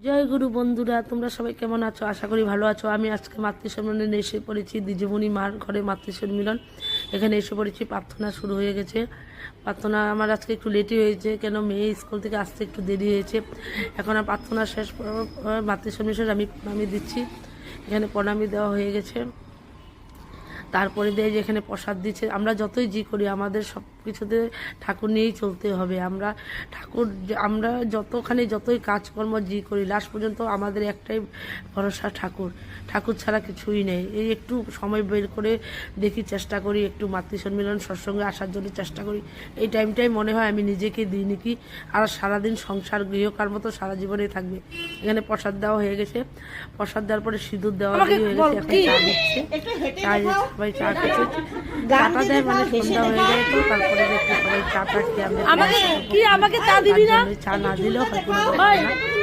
জয় গুরু বন্ধুরা, তোমরা সবাই কেমন আছো? আশা করি ভালো আছো। আমি আজকে মাতৃসম্মিলনে এসে পড়েছি। দ্বিজমণি মার ঘরে মাতৃসম্মিলন, এখানে এসে পড়েছি। প্রার্থনা শুরু হয়ে গেছে। প্রার্থনা আমার আজকে একটু লেটই হয়েছে, কেন মেয়ে স্কুল থেকে আসতে একটু দেরি হয়েছে। এখন আর প্রার্থনা শেষ, মাতৃসম্মিলন আমি দিচ্ছি। এখানে প্রণামী দেওয়া হয়ে গেছে। তারপরে দেয় যে এখানে প্রসাদ দিচ্ছে। আমরা যতই জি করি আমাদের সব কিছুতে ঠাকুর নিয়েই চলতে হবে। আমরা যতই কাজকর্ম জি করি, লাস্ট পর্যন্ত আমাদের একটাই ভরসা ঠাকুর। ঠাকুর ছাড়া কিছুই নেই। এই একটু সময় বের করে দেখি, চেষ্টা করি একটু মাতৃসম্মিলন সৎসঙ্গে আসার জন্য চেষ্টা করি। এই টাইমটাই মনে হয় আমি নিজেকে দিই নাকি। আর সারাদিন সংসার গৃহকর্ম তো সারা জীবনে থাকবে। এখানে প্রসাদ দেওয়া হয়ে গেছে। প্রসাদ দেওয়ার পরে সিঁদুর দেওয়া হয়ে গেছে। এখন চা দিচ্ছে, সবাই চা খেতে। চাটা দেয় মানে সন্ধ্যা হয়ে যায়, তো তারপরে সবাই চাটা খেয়ে আমাকে চা না দিলেও হয় কোনো ব্যাপার না।